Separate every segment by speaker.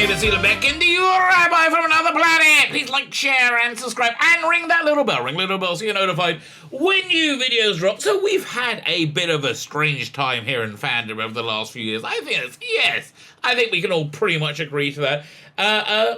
Speaker 1: Tzvi Lebetkin, the Rabbi from another planet. Please like, share, and subscribe, and ring that little bell. Ring little bell so you're notified when new videos drop. So we've had a bit of a strange time here in fandom over the last few years. I think we can all pretty much agree to that.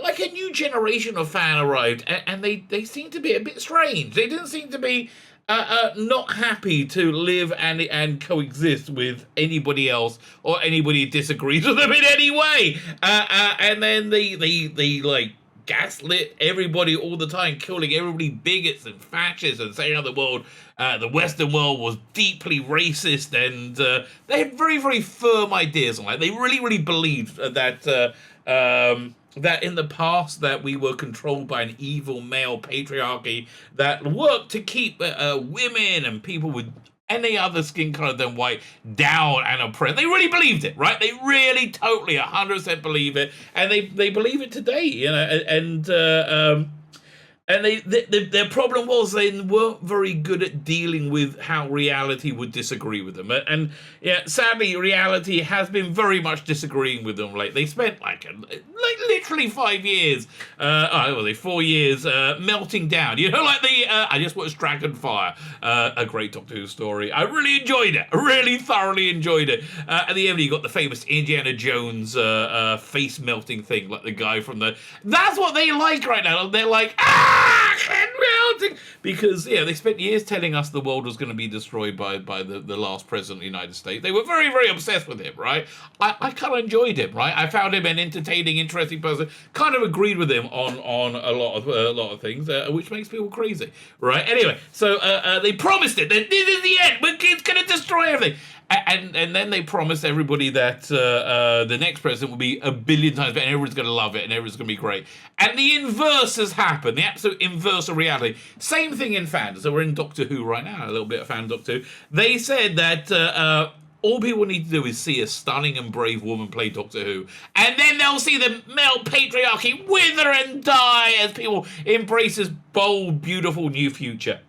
Speaker 1: Like a new generation of fan arrived, and they seem to be a bit strange. They didn't seem to be not happy to live and coexist with anybody else or anybody who disagrees with them in any way. And then they like gaslit everybody all the time, killing everybody bigots and fascists and saying how the Western world was deeply racist, and they had very, very firm ideas on that. They really, really believed that that in the past that we were controlled by an evil male patriarchy that worked to keep women and people with any other skin color than white down and oppressed. They really believed it, right? They really totally 100% believe it, and they believe it today, you know. And their problem was they weren't very good at dealing with how reality would disagree with them. And yeah, sadly, reality has been very much disagreeing with them. Like, they spent like literally 5 years, 4 years, melting down. You know, like I just watched Dragonfire, a great Doctor Who story. I really enjoyed it. I really thoroughly enjoyed it. At the end, you got the famous Indiana Jones face melting thing, like the guy from the... That's what they like right now. They're like, melting, because they spent years telling us the world was going to be destroyed by the last president of the United States. They were very, very obsessed with him, right? I kind of enjoyed him, right? I found him an entertaining, interesting person. Kind of agreed with him on a lot of things, which makes people crazy, right? Anyway, so they promised it. This is the end. It's going to destroy everything. And then they promised everybody that the next president will be a billion times better, and everyone's going to love it, and everyone's going to be great. And the inverse has happened, the absolute inverse of reality. Same thing in fandom. So we're in Doctor Who right now, a little bit of fan Doctor Who. They said that all people need to do is see a stunning and brave woman play Doctor Who, and then they'll see the male patriarchy wither and die as people embrace this bold, beautiful new future.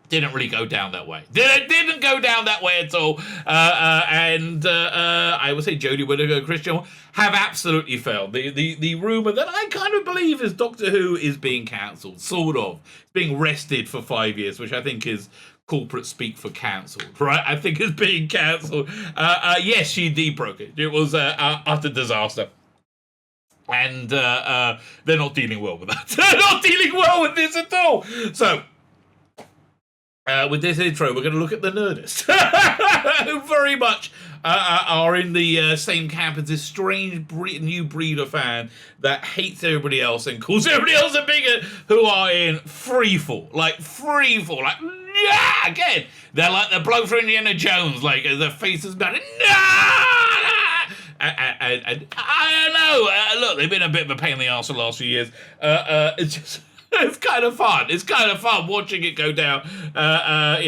Speaker 1: Didn't really go down that way. Didn't go down that way at all. And I would say Jodie Whittaker and Christian have absolutely failed. The rumour that I kind of believe is Doctor Who is being cancelled, sort of. It's being rested for 5 years, which I think is corporate speak for cancelled, right? I think it's being cancelled. Yes, she indeed broke it. It was an utter disaster. And they're not dealing well with that. They're not dealing well with this at all. So... with this intro, we're going to look at the Nerdist, who very much are in the same camp as this strange new breed of fan that hates everybody else and calls everybody else a bigot, who are in freefall, like, yeah, again, they're like the bloke from Indiana Jones, like, their faces down, and I don't know, look, they've been a bit of a pain in the arse the last few years, it's just... It's kind of fun. It's kind of fun watching it go down, but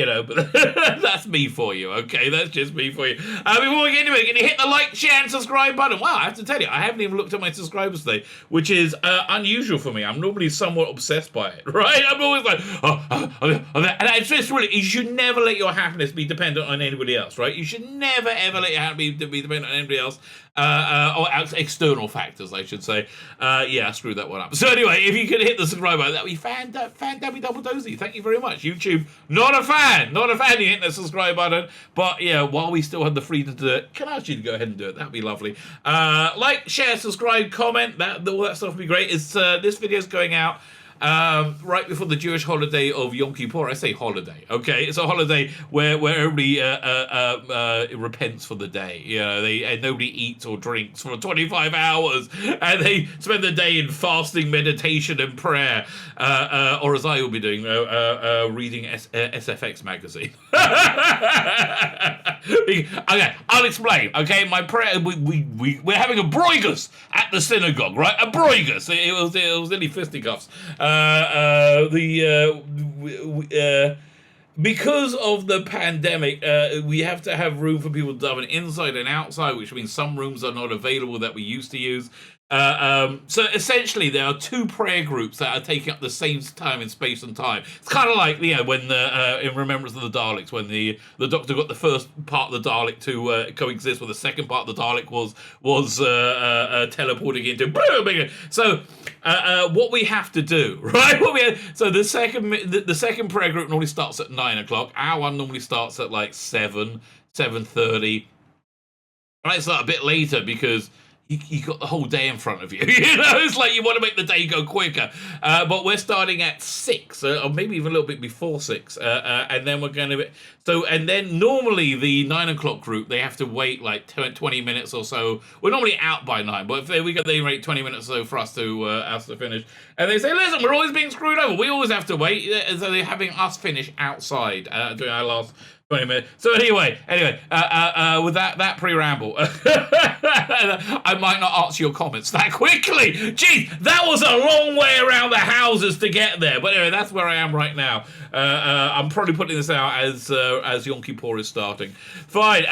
Speaker 1: that's me for you, okay? That's just me for you. Before we get into it, can you hit the like, share, and subscribe button? Wow, I have to tell you, I haven't even looked at my subscribers today, which is unusual for me. I'm normally somewhat obsessed by it, right? I'm always like, and it's just really, you should never let your happiness be dependent on anybody else, right? You should never, ever let your happiness be dependent on anybody else, or external factors, I should say. I screwed that one up. So anyway, if you could hit the subscribe button, that'd be fan-dabby double dozy. Thank you very much. YouTube, not a fan. You hit the subscribe button. But yeah, while we still have the freedom to do it, can I ask you to go ahead and do it? That'd be lovely. Like, share, subscribe, comment. All that stuff would be great. This video's going out right before the Jewish holiday of Yom Kippur. I say holiday, okay? It's a holiday where everybody repents for the day. You know, nobody eats or drinks for 25 hours, and they spend the day in fasting, meditation, and prayer, or as I will be doing, reading SFX magazine. Okay, I'll explain. Okay, my prayer. We're having a broigus at the synagogue, right? A broigus. It was nearly fisticuffs. Because of the pandemic, we have to have room for people to daven inside and outside, which means some rooms are not available that we used to use. So essentially, there are two prayer groups that are taking up the same time in space and time. It's kind of like when in Remembrance of the Daleks, when the Doctor got the first part of the Dalek to coexist with the second part of the Dalek was teleporting into boom. So what we have to do, right? So the second prayer group normally starts at 9 o'clock. Our one normally starts at like 7:30. I might start a bit later because you got the whole day in front of you. It's like you want to make the day go quicker. But we're starting at 6, or maybe even a little bit before 6. And then we're going to... and then normally the 9 o'clock group, they have to wait like 20 minutes or so. We're normally out by 9, but if they wait 20 minutes or so for us to finish. And they say, listen, we're always being screwed over. We always have to wait. So they're having us finish outside doing our last 20 minutes. So anyway, with that pre-ramble, I might not answer your comments that quickly. Jeez, that was a long way around the houses to get there. But anyway, that's where I am right now. I'm probably putting this out as Yom Kippur is starting. Fine.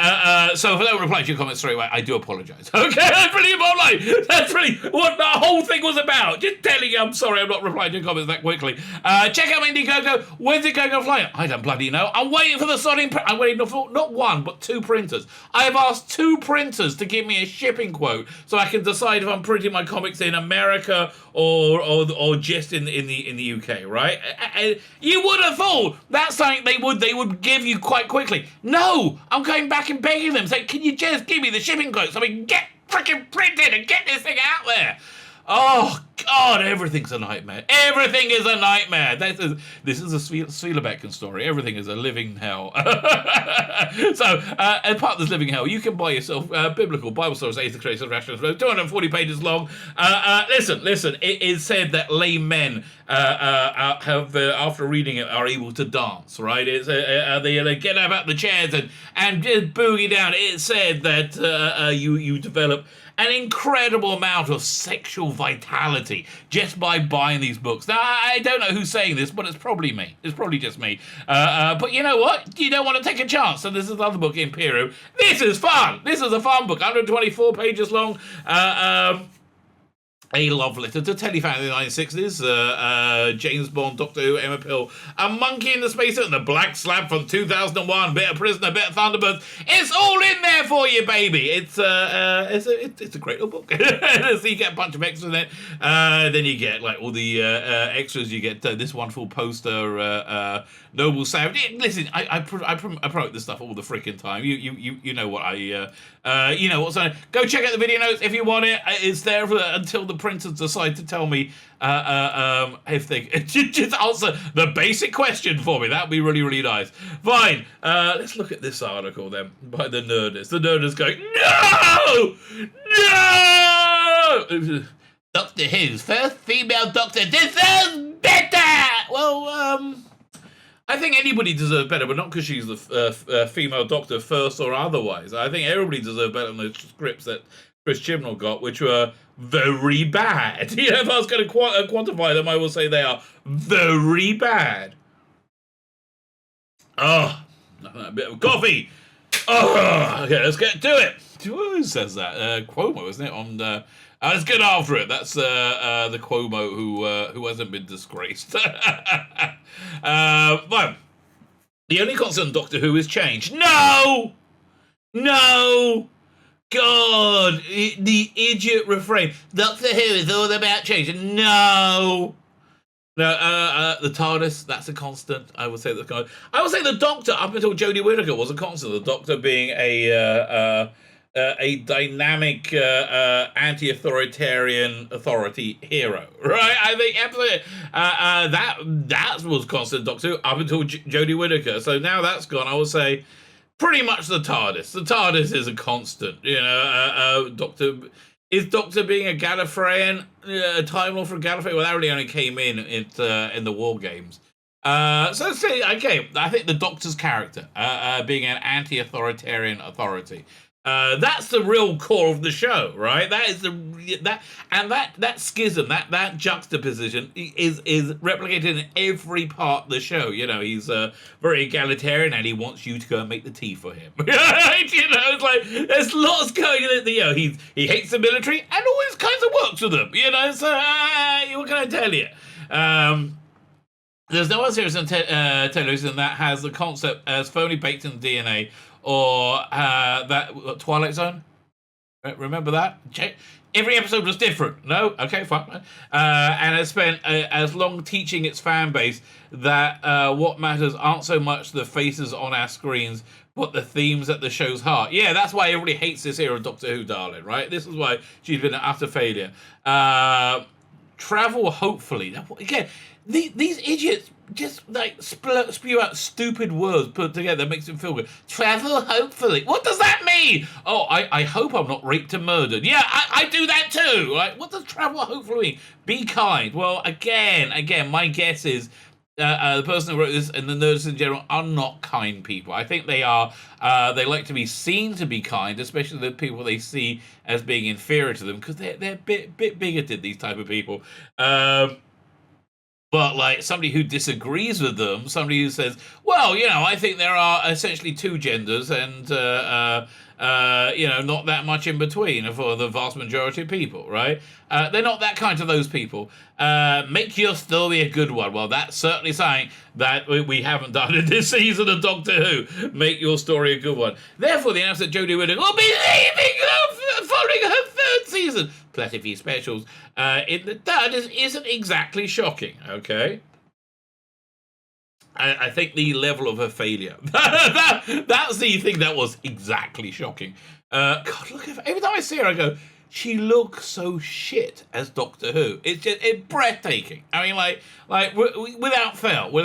Speaker 1: So if I don't reply to your comments straight away, I do apologise. Okay, that's really what the whole thing was about. Just telling you, I'm sorry, I'm not replying to your comments that quickly. Check out Indiegogo. When's it going offline? I don't bloody know. I'm waiting for the sodding. I'm waiting for not one, but 2 printers. I've asked 2 printers to give me a shipping quote so I can decide if I'm printing my comics in America or just in the UK, right? You would have thought that's something they would give you quite quickly. No, I'm going back and begging them, saying, can you just give me the shipping quote so we can get freaking printed and get this thing out there? Oh, God, everything's a nightmare. Everything is a nightmare. This is a Tzvi Lebetkin story. Everything is a living hell. So, as part of this living hell, you can buy yourself biblical Bible stories, Atheist Creation, Rational, 240 pages long. Listen, it is said that laymen have, after reading it, are able to dance, right? They get up out the chairs and just boogie down. It's said that you develop an incredible amount of sexual vitality just by buying these books. Now, I don't know who's saying this, but it's probably me. It's probably just me. But you know what? You don't want to take a chance. So this is another book, Imperium. This is fun. This is a fun book, 124 pages long. A love letter to Telefan in the 1960s, James Bond, Doctor Who, Emma Pill, A Monkey in the Spacesuit, and The Black Slab from 2001, Bit of Prisoner, Bit of Thunderbirds. It's all in there for you, baby. It's a great little book. So you get a bunch of extras in it. Then you get like all the extras. You get this wonderful poster, Noble Savage. Listen, I promote this stuff all the freaking time. You know what you know what's on it. Go check out the video notes if you want it. It's there until the printers decide to tell me if they just answer the basic question for me. That'd be really, really nice. Fine. Let's look at this article then by the Nerdist. The Nerdist going, no! Doctor Who's first female Doctor deserves better! Well, I think anybody deserves better, but not because she's the female Doctor first or otherwise. I think everybody deserves better than those scripts that Chris Chibnall got, which were very bad. You know, if I was going to quantify them, I will say they are very bad. Oh, a bit of coffee. Oh, okay, let's get to it. Who says that? Cuomo, isn't it? On let's get after it. That's the Cuomo who hasn't been disgraced. Well, the only constant Doctor Who is change. No! God, the idiot refrain. Doctor Who is all about change. No, the TARDIS, that's a constant. I would say that's constant. I would say the Doctor, up until Jodie Whittaker, was a constant. The Doctor being a dynamic, anti-authoritarian authority hero, right? I think absolutely that was constant Doctor Who up until Jodie Whittaker. So now that's gone. I would say pretty much the TARDIS. The TARDIS is a constant. You know, Doctor being a Gallifreyan, a Time Lord for Gallifrey. Well, that really only came in the War Games. So say okay. I think the Doctor's character, being an anti-authoritarian authority. That's the real core of the show, right? That is that schism, that juxtaposition is replicated in every part of the show. You know, he's very egalitarian and he wants you to go and make the tea for him. You know, it's like there's lots going on. You know, he hates the military and always kinds of it works with them, you know. So what can I tell you? There's no other series on television that has the concept as firmly baked in the DNA, or that Twilight Zone. Remember that? Every episode was different. No? Okay, fine. And it spent as long teaching its fan base that what matters aren't so much the faces on our screens, but the themes at the show's heart. Yeah, that's why everybody hates this era of Doctor Who, darling, right? This is why she's been an utter failure. Travel hopefully. Again, these idiots just like spew out stupid words put together that makes them feel good. Travel hopefully. What does that mean? Oh, I hope I'm not raped and murdered. Yeah, I do that too. Right? What does travel hopefully mean? Be kind. Well, again, my guess is the person who wrote this and the Nerdist in general are not kind people. I think they are. They like to be seen to be kind, especially the people they see as being inferior to them, because they're a bit bigoted. These type of people. But like somebody who disagrees with them, somebody who says, well, you know, I think there are essentially two genders and, you know, not that much in between for the vast majority of people, right? They're not that kind to those people. Make your story a good one. Well, that's certainly something that we haven't done in this season of Doctor Who. Make your story a good one. Therefore, the announcement that Jodie Whittaker will be leaving following her third season. Plus a few specials. In the third isn't exactly shocking, okay? I think the level of her failure. That's the thing that was exactly shocking. God, look at her. Every time I see her, I go, she looks so shit as Doctor Who. It's breathtaking. I mean, like without fail. Where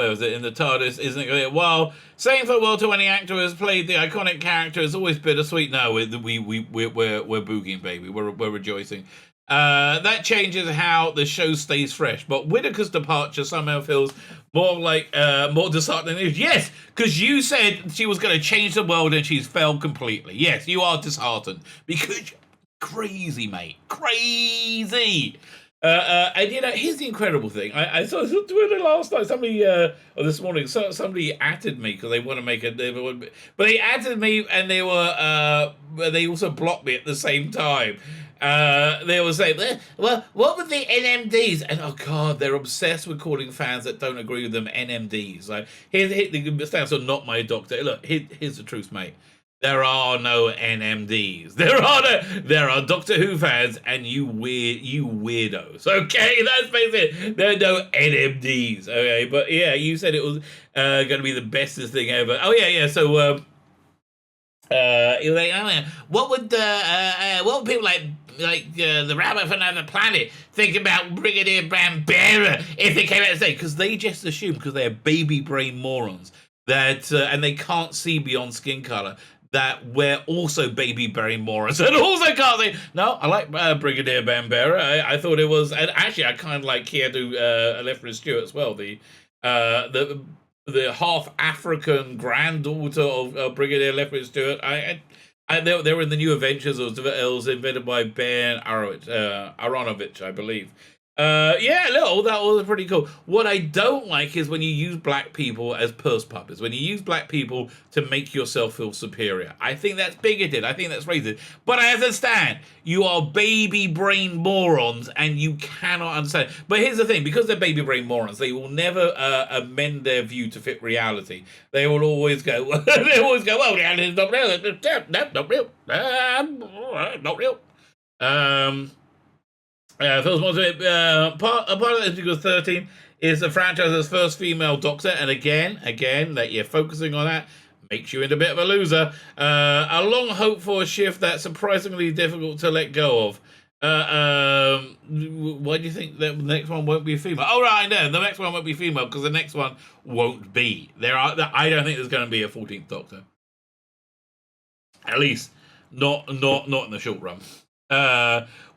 Speaker 1: was it? In the TARDIS, isn't it? Well, saying farewell to any actor who has played the iconic character is always bittersweet. No, we're boogieing, baby. We're rejoicing. That changes how the show stays fresh. But Whittaker's departure somehow feels more disheartening. Yes, because you said she was going to change the world and she's failed completely. Yes, you are disheartened because you're crazy, mate. Crazy. And you know, here's the incredible thing. I saw Twitter last night. Somebody, or this morning, somebody atted me because they want to make but they atted me and they also blocked me at the same time. They were saying, well, what were the NMDs? And oh god, they're obsessed with calling fans that don't agree with them NMDs. Like, here's the stands for not my doctor. Look, here's the truth, mate. There are no NMDs. There are Doctor Who fans, and you weirdos. Okay, that's basically it. There are no NMDs. Okay, but yeah, you said it was going to be the bestest thing ever. Oh yeah. So you're like, oh, yeah. What would people like the Rabbi from another planet think about Brigadier Bambera if they came out and say? Because they just assume, because they're baby brain morons, that and they can't see beyond skin color, that we're also baby brain morons and also can't say, no, I like Brigadier Bambera. I thought it was, and actually I kind of like Keadu Alefred Stewart as well, the half African granddaughter of Brigadier Alefred Stewart. They were in the New Adventures. It was invented by Ben Aronovich, I believe. Yeah, look, that was pretty cool. What I don't like is when you use black people as purse puppets, when you use black people to make yourself feel superior. I think that's bigoted. I think that's racist. But I understand. You are baby brain morons and you cannot understand. But here's the thing, because they're baby brain morons, they will never amend their view to fit reality. They will always go, well, reality is not real. Not real. Not real. First one, part of that is because 13 is the franchise's first female doctor, and again, that you're focusing on that makes you into a bit of a loser. A long hope for a shift that's surprisingly difficult to let go of. Why do you think that the next one won't be female? Oh, right, no, the next one won't be female because the next one won't be. I don't think there's going to be a 14th Doctor. At least, not in the short run.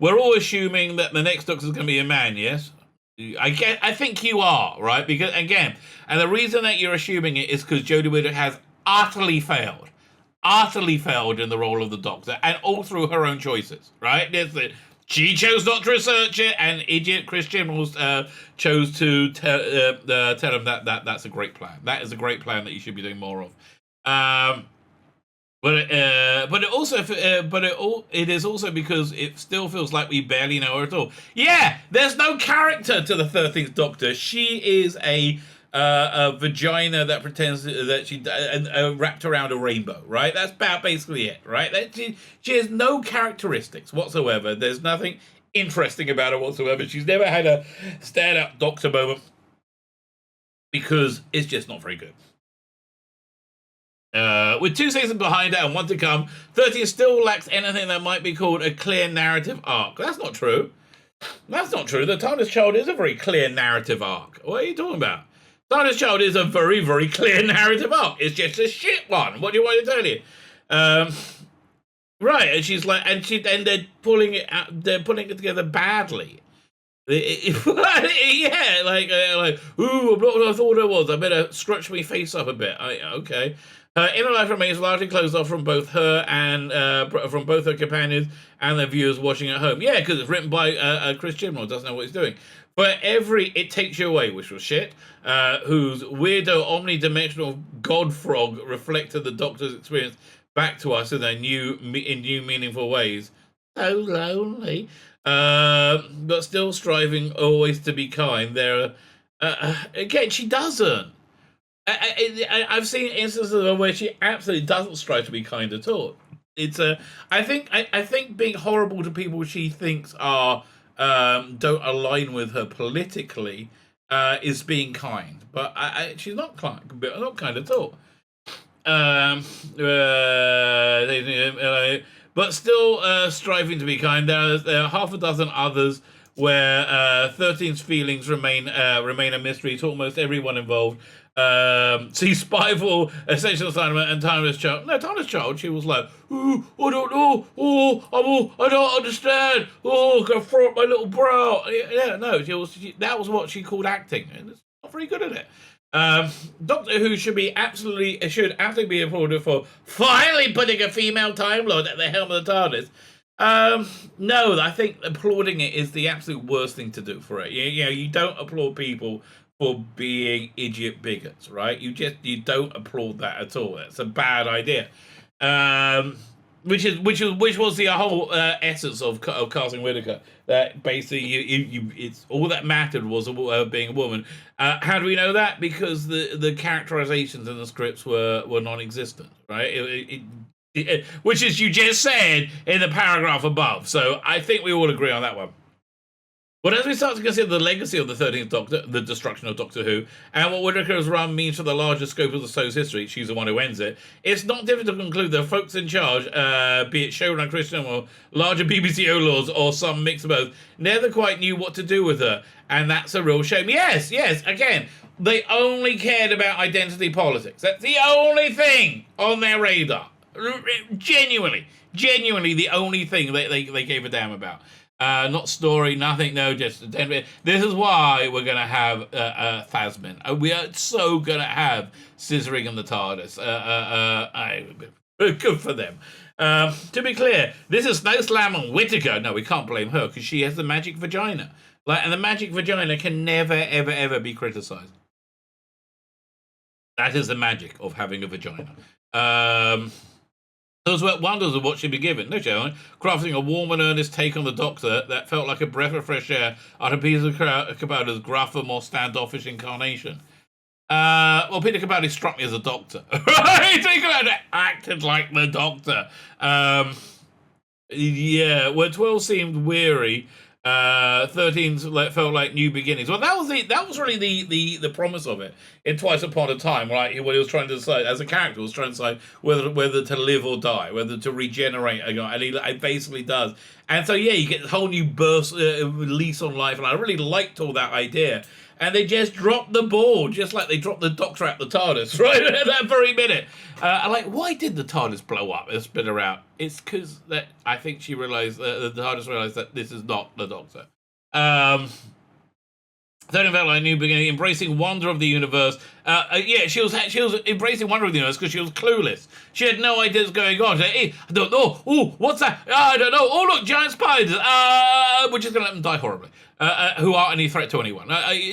Speaker 1: We're all assuming that the next Doctor is going to be a man, yes? I think you are, right? Because, again, and the reason that you're assuming it is because Jodie Whittaker has utterly failed in the role of the Doctor, and all through her own choices, right? She chose not to research it, and idiot Chris Chibnall chose to tell him that that's a great plan. That is a great plan that you should be doing more of. It is also because it still feels like we barely know her at all. Yeah, there's no character to the 13th Doctor. She is a vagina that pretends that she wrapped around a rainbow, right? That's about basically it, right? She has no characteristics whatsoever. There's nothing interesting about her whatsoever. She's never had a stand-up Doctor moment because it's just not very good. With 2 seasons behind it and one to come, 13 still lacks anything that might be called a clear narrative arc. That's not true. That's not true. The TARDIS Child is a very clear narrative arc. What are you talking about? TARDIS Child is a very, very clear narrative arc. It's just a shit one. What do you want me to tell you? Right, and she's like, and they're pulling it out, they're putting it together badly. Yeah, like, ooh, I'm not what I thought it was. I better scrunch my face up a bit. Okay. Her inner life remains largely closed off from both her and from both her companions and the viewers watching at home. Yeah, because it's written by Chris Chibnall, doesn't know what he's doing. For every It Takes You Away, which was shit, whose weirdo omnidimensional god frog reflected the Doctor's experience back to us in new meaningful ways. So lonely. But still striving always to be kind. There, again, she doesn't. I've seen instances of her where she absolutely doesn't strive to be kind at all. It's I think being horrible to people she thinks are don't align with her politically is being kind, but she's not kind at all. But still striving to be kind. There are half a dozen others where 13's feelings remain a mystery to almost everyone involved. See Spyfall, Essential Assignment, and Timeless Child. No, Timeless Child, she was like, ooh, I don't know, I don't understand, I'm gonna throw up my little bra. Yeah, no, that was what she called acting, and it's not very good at it. Doctor Who should absolutely be applauded for finally putting a female Time Lord at the helm of the TARDIS. No, I think applauding it is the absolute worst thing to do for it. You don't applaud people for being idiot bigots, right? You don't applaud that at all. It's a bad idea. Which was the whole essence of casting Whittaker. That basically it's all that mattered was being a woman. How do we know that? Because the characterizations in the scripts were non-existent, right? Which is you just said in the paragraph above. So I think we all agree on that one. But as we start to consider the legacy of the 13th Doctor, the destruction of Doctor Who, and what Whittaker's run means for the larger scope of the show's history, she's the one who ends it, it's not difficult to conclude that folks in charge, be it showrunner Christian or larger BBC overlords or some mix of both, never quite knew what to do with her, and that's a real shame. Yes, again, they only cared about identity politics. That's the only thing on their radar. Genuinely the only thing they gave a damn about. Not story, nothing, no, just this is why we're going to have Phasmin. We are so going to have scissoring in the TARDIS. Good for them. To be clear, this is no slam on Whittaker. No, we can't blame her because she has the magic vagina. And the magic vagina can never, ever, ever be criticized. That is the magic of having a vagina. Those were wonders of what she'd be given. No, Joe, crafting a warm and earnest take on the Doctor that felt like a breath of fresh air out of Peter Capaldi's gruffer, more standoffish incarnation. Well, Peter Capaldi struck me as a Doctor. Right? Think about it. Acted like the Doctor. Yeah, where 12 seemed weary, 13 felt like new beginnings. Well, that was really the promise of it in Twice Upon a Time, right? When he was trying to decide, as a character, was trying to decide whether to live or die, whether to regenerate, and he basically does. And so, yeah, you get this whole new lease on life, and I really liked all that idea. And they just dropped the ball, just like they dropped the Doctor at the TARDIS, right? At that very minute. Why did the TARDIS blow up and spin her out? It's because I think she realised, the TARDIS realised that this is not the Doctor. 13 felt like a new beginning, embracing wonder of the universe. She was embracing wonder of the universe because she was clueless. She had no idea what's going on. She said, hey, I don't know. Oh, what's that? I don't know. Oh, look, giant spiders. We're just going to let them die horribly. Who aren't any threat to anyone.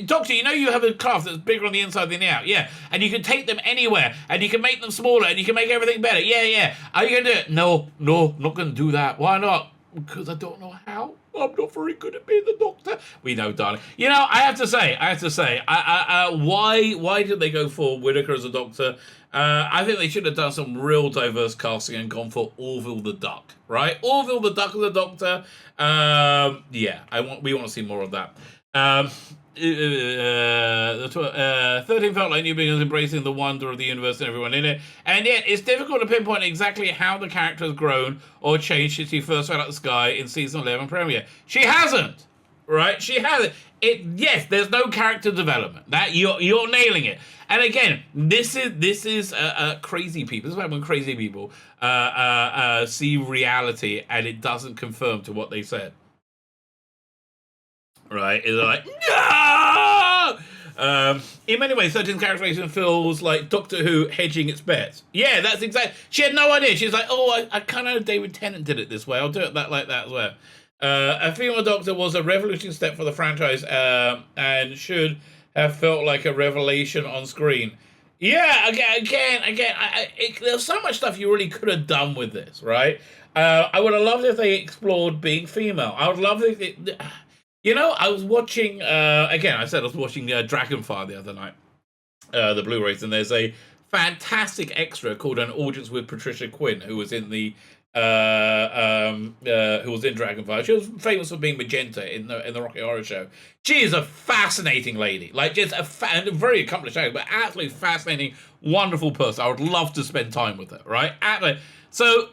Speaker 1: Doctor, you know you have a craft that's bigger on the inside than the out. Yeah. And you can take them anywhere. And you can make them smaller. And you can make everything better. Yeah. Are you going to do it? No, not going to do that. Why not? Because I don't know how. I'm not very good at being the Doctor. We know, darling. You know, I have to say, why did they go for Whittaker as a Doctor? I think they should have done some real diverse casting and gone for Orville the Duck, right? Orville the Duck as a Doctor. We want to see more of that. 13 felt like New Beginnings, embracing the wonder of the universe and everyone in it. And yet, it's difficult to pinpoint exactly how the character has grown or changed since she first fell out the sky in season 11 premiere. She hasn't, right? She hasn't. Yes, there's no character development. That you're nailing it. And again, this is crazy people. This is when crazy people see reality and it doesn't conform to what they said. Right? It's like, no! In many ways, 13's characterization feels like Doctor Who hedging its bets. Yeah, that's exactly. She had no idea. She's like, oh, I kind of know David Tennant did it this way. I'll do it like that as well. A female Doctor was a revolutionary step for the franchise and should have felt like a revelation on screen. Yeah, again, there's so much stuff you really could have done with this, right? I would have loved if they explored being female. I would love if it... You know, I was watching, Dragonfire the other night, the Blu-rays, and there's a fantastic extra called An Audience with Patricia Quinn, who was in Dragonfire. She was famous for being Magenta in the Rocky Horror Show. She is a fascinating lady, like just a very accomplished actor, but absolutely fascinating, wonderful person. I would love to spend time with her, right? So...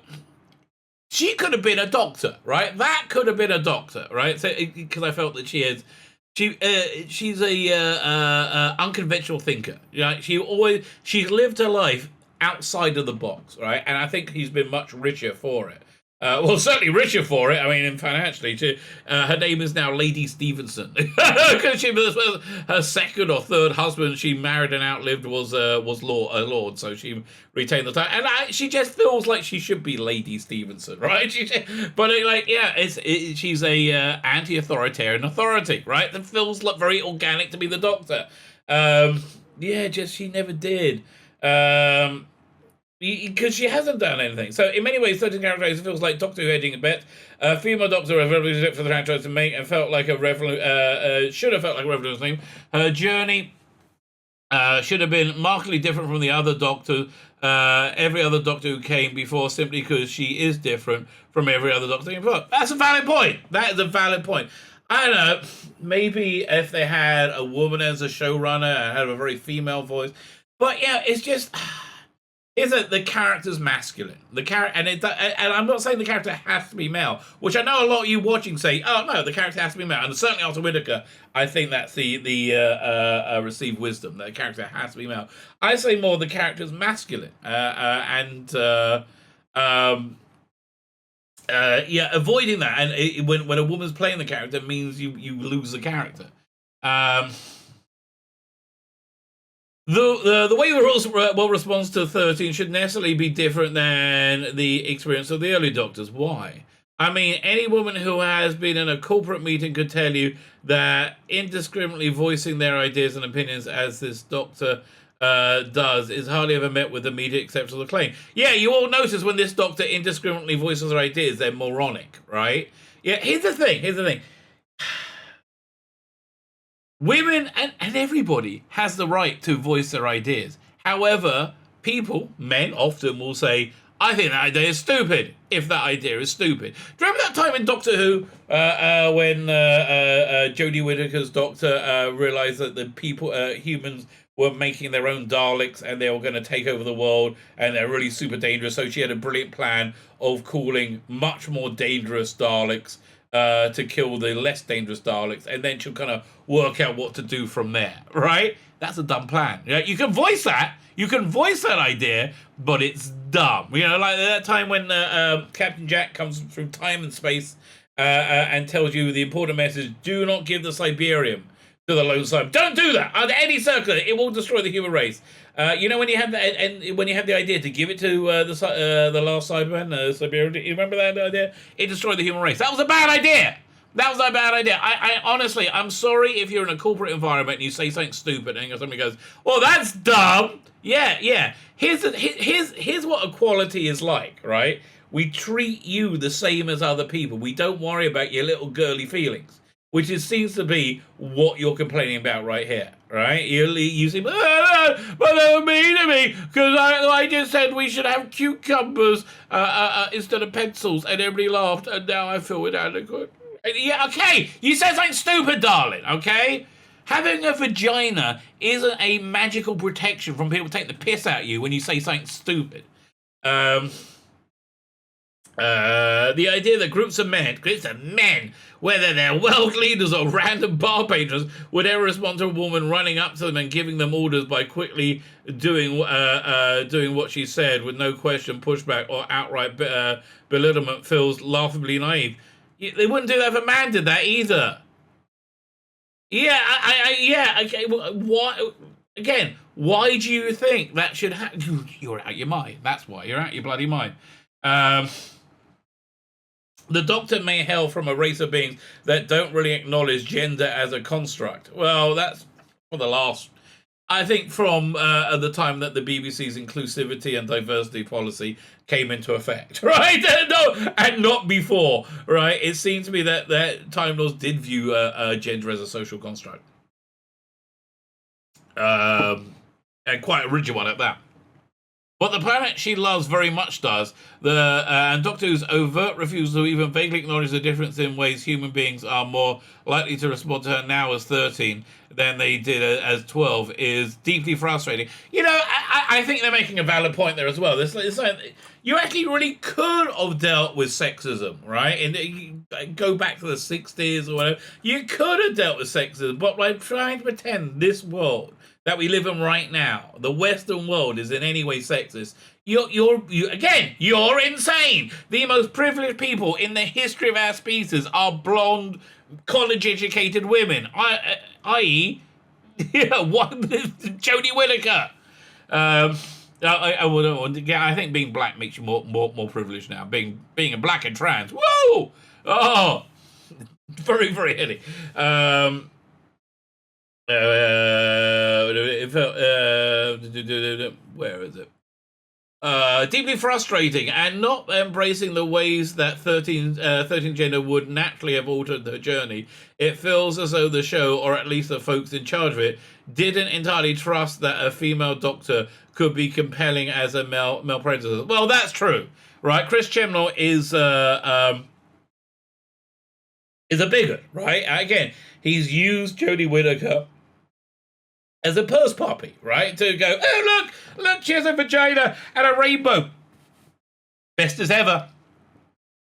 Speaker 1: She could have been a doctor, right? That could have been a doctor, right? So, because I felt that she's a unconventional thinker. Right? She lived her life outside of the box, right? And I think he's been much richer for it. Certainly richer for it. I mean, financially, her name is now Lady Stevenson because she was her second or third husband she married and outlived was Lord, so she retained the title. And she just feels like she should be Lady Stevenson, right? She's a anti-authoritarian authority, right? That feels like very organic to be the Doctor. She never did. Because she hasn't done anything. So in many ways, 13 characterization feels like Doctor Who hedging a bet. Female Doctor, a revolution for the franchise to make, and felt like a should have felt like a revolution. Her journey should have been markedly different from the other Doctor, every other Doctor who came before, simply because she is different from every other Doctor before. That's a valid point. That is a valid point. I don't know. Maybe if they had a woman as a showrunner and had a very female voice, but yeah, it's just. Is that the character's masculine? And I'm not saying the character has to be male, which I know a lot of you watching say, oh no, the character has to be male. And certainly after Whittaker, I think that's the received wisdom, that the character has to be male. I say more the character's masculine. Avoiding that. And when a woman's playing the character means you lose the character. The way the world responds to 13 should necessarily be different than the experience of the early Doctors. Why? I mean, any woman who has been in a corporate meeting could tell you that indiscriminately voicing their ideas and opinions as this Doctor does is hardly ever met with immediate acceptance or acclaim. Yeah, you all notice when this Doctor indiscriminately voices their ideas, they're moronic, right? Yeah, here's the thing. Women and everybody has the right to voice their ideas. However, men often will say, I think that idea is stupid, if that idea is stupid. Do you remember that time in Doctor Who when Jodie Whittaker's Doctor realised that the humans were making their own Daleks and they were going to take over the world and they're really super dangerous, so she had a brilliant plan of calling much more dangerous Daleks to kill the less dangerous Daleks, and then she'll kind of work out what to do from there, right? That's a dumb plan. You can voice that. You can voice that idea, but it's dumb. You know, like that time when Captain Jack comes through time and space and tells you the important message, do not give the Siberium. to the lone Cyberman. Don't do that under any circumstance. It will destroy the human race. You know when you had that, and when you had the idea to give it to the last Cyberman, Siberia, you remember that idea? It destroyed the human race. That was a bad idea. That was a bad idea. I honestly, I'm sorry if you're in a corporate environment and you say something stupid and somebody goes, "Well, that's dumb." Yeah. Here's what equality is like, right? We treat you the same as other people. We don't worry about your little girly feelings, which seems to be what you're complaining about right here, right? You say, but they were mean to me because I just said we should have cucumbers instead of pencils, and everybody laughed, and now I feel inadequate. Yeah, okay, you said something stupid, darling, okay? Having a vagina isn't a magical protection from people taking the piss out of you when you say something stupid. The idea that groups of men, whether they're world leaders or random bar patrons, would ever respond to a woman running up to them and giving them orders by quickly doing what she said with no question, pushback, or outright belittlement feels laughably naive. They wouldn't do that if a man did that either. Yeah, okay. Why? Again, why do you think that should happen? You're out your mind. That's why. You're out your bloody mind. The Doctor may hail from a race of beings that don't really acknowledge gender as a construct. Well, that's for the last... I think from the time that the BBC's inclusivity and diversity policy came into effect, right? No, and not before, right? It seems to me that Time Lords did view gender as a social construct. And quite a rigid one at that. What the planet she loves very much does, and Doctor Who's overt refusal to even vaguely acknowledge the difference in ways human beings are more likely to respond to her now as 13 than they did as 12 is deeply frustrating. You know, I think they're making a valid point there as well. It's like, you actually really could have dealt with sexism, right? And you go back to the 60s or whatever. You could have dealt with sexism, but by trying to pretend this world that we live in right now, the Western world, is in any way sexist, you're insane. The most privileged people in the history of our species are blonde, college-educated women, i.e., Jodie Whittaker. I think being black makes you more privileged now. Being a black and trans, whoa, oh, very very heady. Where is it? Deeply frustrating and not embracing the ways that 13 gender would naturally have altered her journey. It feels as though the show, or at least the folks in charge of it, didn't entirely trust that a female Doctor could be compelling as a male predator. Well, that's true, right? Chris Chibnall is a bigot, right? Again, he's used Jodie Whittaker as a purse puppy, right? To go, oh, look, she has a vagina and a rainbow. Best as ever.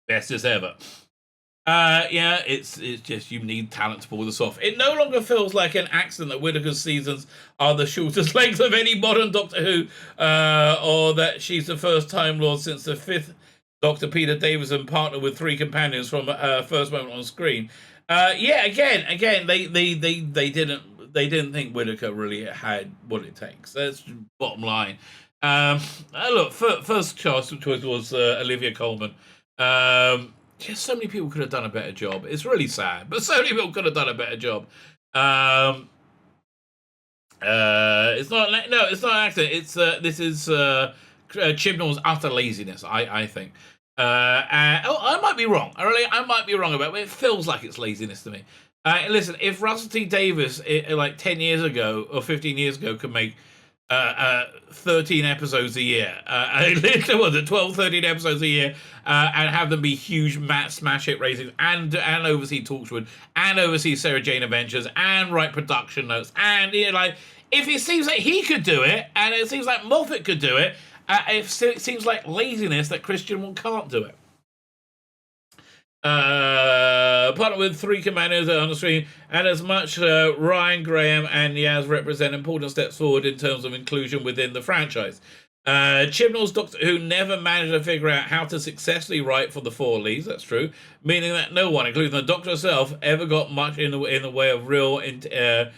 Speaker 1: Yeah, it's just, you need talent to pull this off. It no longer feels like an accident that Whittaker's seasons are the shortest length of any modern Doctor Who, or that she's the first Time Lord since the 5th Dr. Peter Davison partnered with 3 companions from her first moment on screen. Again, they didn't think Whittaker really had what it takes. That's bottom line. Look, first choice was Olivia Colman. Just so many people could have done a better job. It's really sad, but so many people could have done a better job. It's not an accident. This is Chibnall's utter laziness, I think. I might be wrong. I might be wrong about it. It feels like it's laziness to me. Listen, if Russell T Davies, like 10 years ago or 15 years ago, could make 13 episodes a year, 12, 13 episodes a year, and have them be huge smash hit ratings, and oversee Torchwood, and oversee Sarah Jane Adventures, and write production notes, and if it seems like he could do it, and it seems like Moffat could do it, it seems like laziness that Christian can't do it. Partner with 3 commandos on the screen, and as much Ryan, Graham, and Yaz represent important steps forward in terms of inclusion within the franchise. Chibnall's Doctor Who never managed to figure out how to successfully write for the four leads. That's true, meaning that no one, including the Doctor herself, ever got much in the way of real interariety.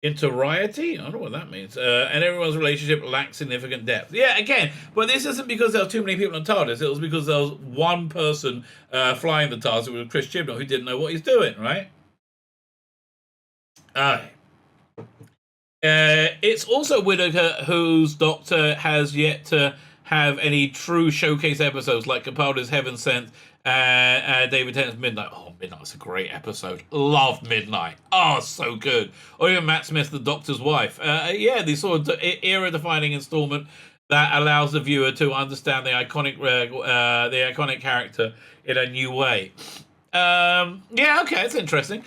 Speaker 1: I don't know what that means. And everyone's relationship lacked significant depth. Yeah, again, but this isn't because there were too many people in TARDIS. It was because there was one person flying the TARDIS. It was Chris Chibnall, who didn't know what he's doing. Right. It's also Whittaker whose Doctor has yet to have any true showcase episodes like Capaldi's Heaven Sent and David Tennant's Midnight. Oh, Midnight's a great episode. Loved Midnight. Oh, so good. Or even Matt Smith, the Doctor's wife. Yeah, the sort of era-defining installment that allows the viewer to understand the iconic character in a new way. Yeah, okay, it's interesting.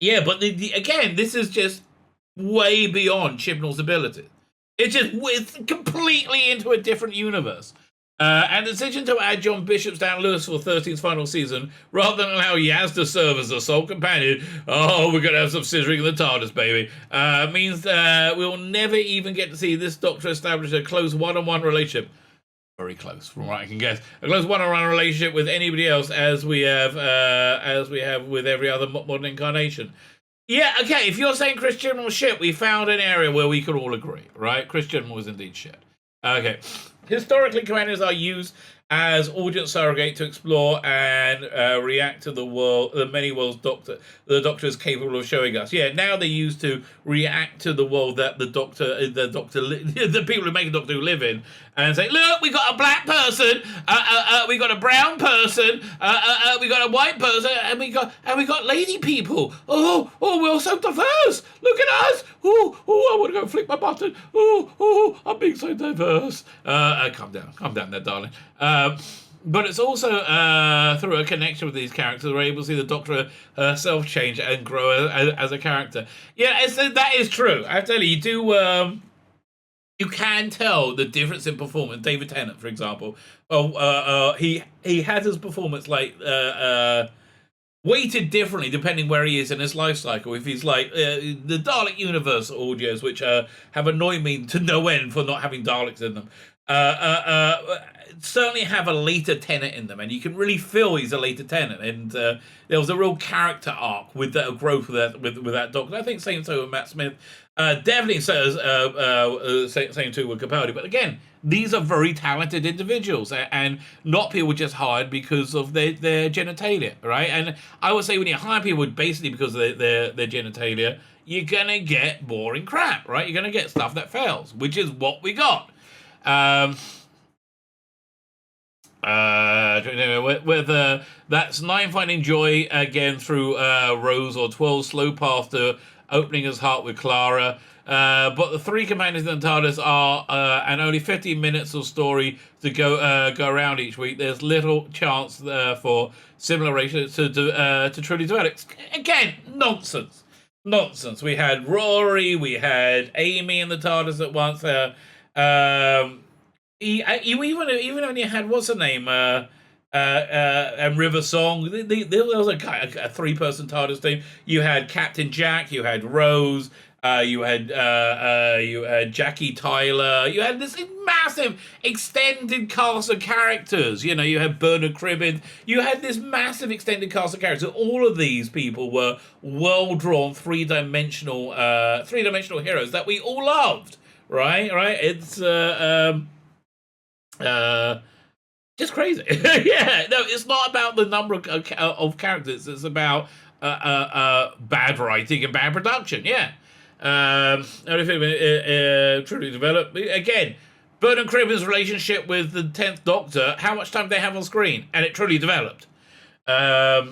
Speaker 1: Yeah, but again, this is just way beyond Chibnall's ability. It's completely into a different universe. And the decision to add John Bishop's Dan Lewis for 13's final season, rather than allow Yaz to serve as the sole companion, oh, we're going to have some scissoring in the TARDIS, baby, means we'll never even get to see this Doctor establish a close one-on-one relationship. Very close, from what I can guess. A close one-on-one relationship with anybody else, as we have with every other modern incarnation. Yeah, okay. If you're saying Chris Chibnall was shit, we found an area where we could all agree, right? Chris Chibnall was indeed shit. Okay. Historically, commanders are used as audience surrogate to explore and react to the many worlds the Doctor is capable of showing us. Yeah, now they're used to react to the world that the people who make a Doctor Who live in, and say, look, we got a black person, we got a brown person, we got a white person, and we got lady people. Oh, we're all so diverse. Look at us. Oh, I want to go flick my button. Oh, I'm being so diverse. Calm down there, darling. But it's also through a connection with these characters, we're able to see the Doctor herself change and grow as a character. Yeah, that is true. I tell you, you do. You can tell the difference in performance. David Tennant, for example, he has his performance weighted differently depending where he is in his life cycle. If he's like the Dalek Universe audios, which have annoyed me to no end for not having Daleks in them, certainly have a later Tennant in them, and you can really feel he's a later Tennant. And there was a real character arc with that growth with that Doctor. I think same too with Matt Smith. Definitely says same too with Capaldi. But again, these are very talented individuals, and not people just hired because of their genitalia, right? And I would say when you hire people basically because of their genitalia, you're gonna get boring crap, right? You're gonna get stuff that fails, which is what we got. That's 9 finding joy again through Rose, or 12 slow path to opening his heart with Clara. But the 3 companions in the TARDIS are and only 15 minutes of story to go around each week. There's little chance for similar ratios to truly develop. Again, nonsense. We had Rory, we had Amy in the TARDIS at once. Even when you had, what's her name, and River Song, there was a 3-person TARDIS team. You had Captain Jack, you had Rose, you had Jackie Tyler. You had this massive extended cast of characters. You know, you had Bernard Cribbin. You had this massive extended cast of characters. All of these people were well-drawn, three-dimensional heroes that we all loved. Right. It's just crazy. Yeah, no, it's not about the number of characters. It's about bad writing and bad production. Yeah. Truly developed. Again, Bernard Cribbin's relationship with the 10th Doctor, how much time did they have on screen? And it truly developed. I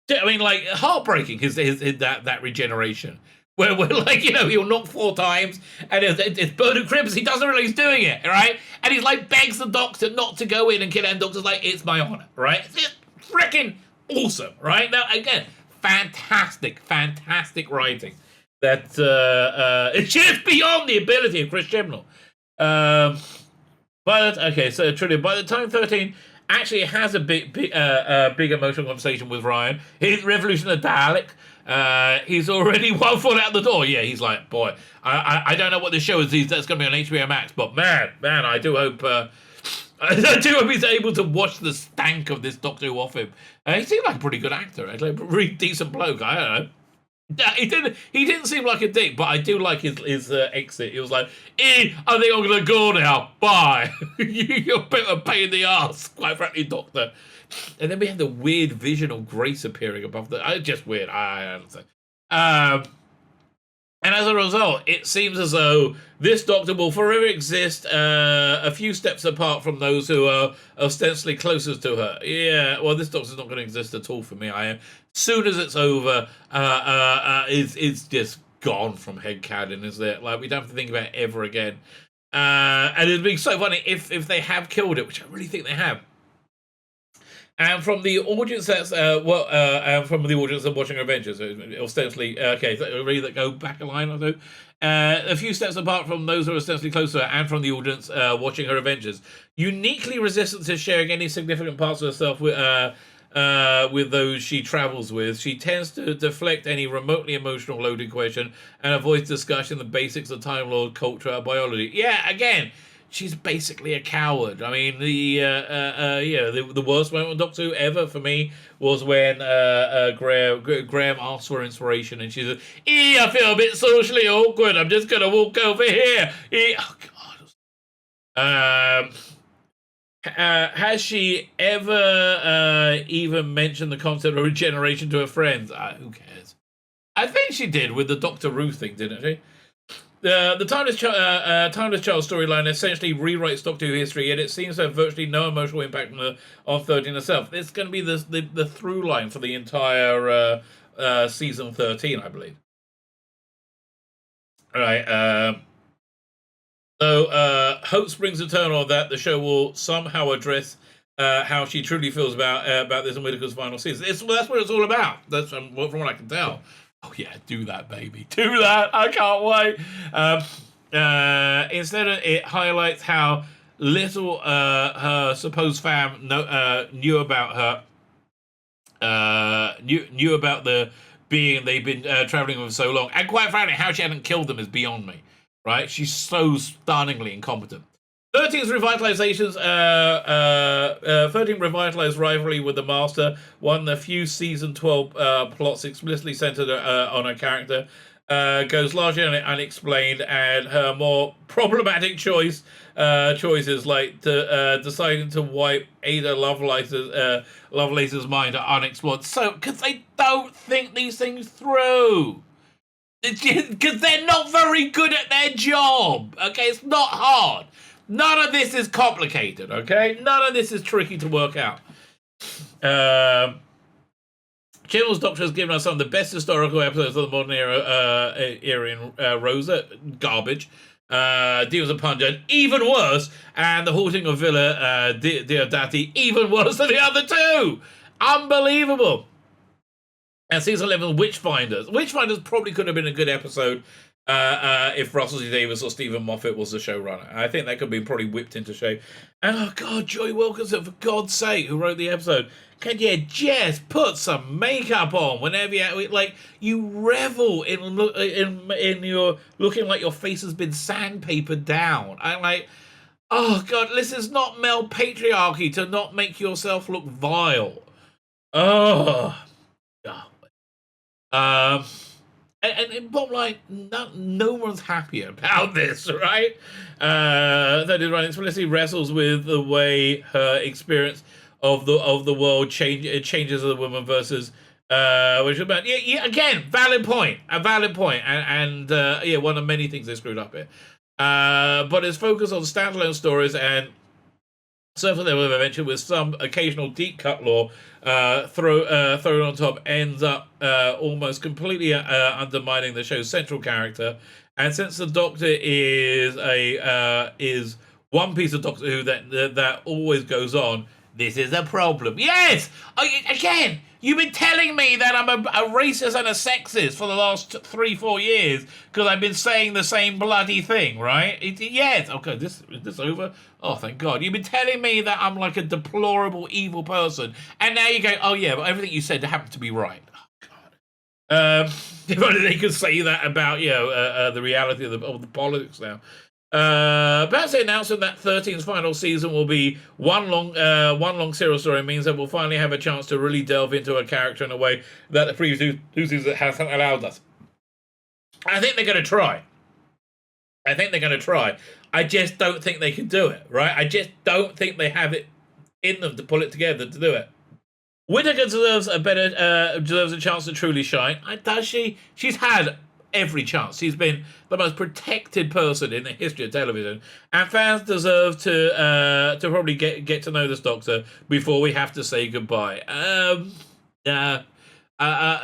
Speaker 1: mean, like, heartbreaking is that regeneration. Where we're like, you know, he'll knock 4 times, and it's Bernard Cribbins, he doesn't realize he's doing it, right? And he's like, begs the Doctor not to go in and kill him. Doctor's like, it's my honor, right? It's freaking awesome, right? Now, again, fantastic writing. That it's just beyond the ability of Chris Chibnall. So truly, by the time 13 actually has a big emotional conversation with Ryan, his Revolution of Dalek. He's already 1 foot out the door. Yeah, he's like, boy, I don't know what this show is that's going to be on HBO Max, but man, I do hope I do hope he's able to wash the stank of this Doctor Who off him. He seemed like a pretty good actor, actually, a really decent bloke. I don't know. He didn't seem like a dick, but I do like his exit. He was like, I think I'm gonna go now. Bye. You're a bit of a pain in the ass, quite frankly, Doctor. And then we had the weird vision of Grace appearing above the. Just weird. I don't know. And as a result, it seems as though this Doctor will forever exist a few steps apart from those who are ostensibly closest to her. Yeah, well, this Doctor's not going to exist at all for me. I am. Soon as it's over, it's just gone from headcanon, isn't it? Like, we don't have to think about it ever again. And it'd be so funny if they have killed it, which I really think they have. And from the audience that's from the audience that's watching Avengers, ostensibly, okay, ready that go back a line or two. A few steps apart from those who are ostensibly close to her, and from the audience watching her Avengers, uniquely resistant to sharing any significant parts of herself with those she travels with. She tends to deflect any remotely emotional loaded question and avoids discussing the basics of Time Lord culture or biology. Yeah, again. She's basically a coward. I mean, the worst moment of Doctor Who ever for me was when Graham asked for inspiration, and she said, I feel a bit socially awkward. I'm just gonna walk over here. Oh God. Has she ever even mentioned the concept of regeneration to her friends? Who cares? I think she did with the Doctor Ruth thing, didn't she? The Timeless Child storyline essentially rewrites Doctor Who history, yet it seems to have virtually no emotional impact on 13 itself. It's going to be the through line for the entire season 13, I believe. All right. So hope springs eternal that the show will somehow address how she truly feels about this in Whittaker's final season. That's what it's all about. That's from what I can tell. Oh yeah, do that, baby. Do that. I can't wait. Instead, it highlights how little her supposed fam knew about her. Knew about the being they've been traveling with for so long, and quite frankly, how she hadn't killed them is beyond me. Right? She's so stunningly incompetent. 13's revitalizations, 13 revitalized rivalry with the Master, one of the few season 12 plots explicitly centered on her character, goes largely unexplained, and her more problematic choices like deciding to wipe Ada Lovelace's mind are unexplored. So, because they don't think these things through. Because they're not very good at their job. Okay, it's not hard. None of this is complicated, okay? None of this is tricky to work out. Chibnall's Doctor has given us some of the best historical episodes of the modern era in Rosa. Garbage. Deals of Punjab, even worse. And The Haunting of Villa Diodati, even worse than the other two. Unbelievable. And season 11, Witchfinders. Witchfinders probably could have been a good episode if Russell T Davies or Stephen Moffat was the showrunner. I think that could be probably whipped into shape. And oh God, Joy Wilkinson, for God's sake, who wrote the episode, can you just put some makeup on whenever you revel in your looking like your face has been sandpapered down. I'm like, oh God, this is not male patriarchy to not make yourself look vile. Oh God. And bottom line, no one's happy about this, right? That is right. Explicitly wrestles with the way her experience of the world changes as a woman versus which is about again valid point, and one of many things they screwed up here. But its focus on standalone stories and surface level adventure with some occasional deep cut lore thrown on top ends up almost completely undermining the show's central character. And since the Doctor is one piece of Doctor Who that always goes on, this is a problem. Yes! Again, you've been telling me that I'm a racist and a sexist for the last 3-4 years because I've been saying the same bloody thing, right? Yes. Okay, is this over? Oh, thank God. You've been telling me that I'm like a deplorable, evil person. And now you go, oh, yeah, but everything you said happened to be right. Oh, God. If only they could say that about, the reality of the politics now. Perhaps the announcement that 13's final season will be one long serial story means that we'll finally have a chance to really delve into a character in a way that the previous two seasons hasn't allowed us. I think they're going to try. I just don't think they can do it, right? I just don't think they have it in them to pull it together to do it. Whittaker deserves a chance to truly shine. Does she? She's had every chance. She's been the most protected person in the history of television, and fans deserve to probably get to know this Doctor before we have to say goodbye.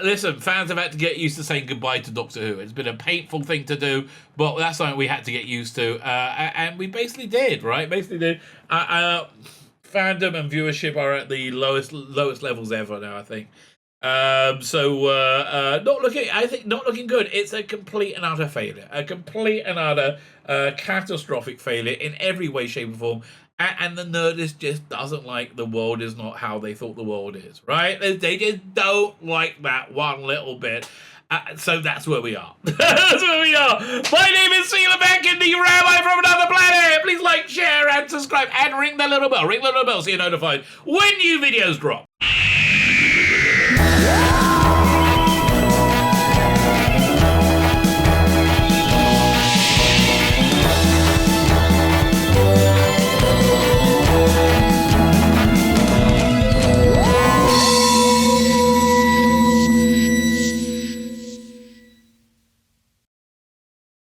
Speaker 1: Listen, fans have had to get used to saying goodbye to Doctor Who. It's been a painful thing to do, but that's something we had to get used to, and we basically did, right? Fandom and viewership are at the lowest levels ever now, I think. Not looking good. It's a complete and utter failure. A complete and utter catastrophic failure in every way, shape, and form. And the Nerdist just doesn't like the world is not how they thought the world is, right? They just don't like that one little bit. So that's where we are. That's where we are. My name is Tzvi Lebetkin, the Rabbi from another planet. Please like, share, and subscribe, and ring the little bell. Ring the little bell so you're notified when new videos drop.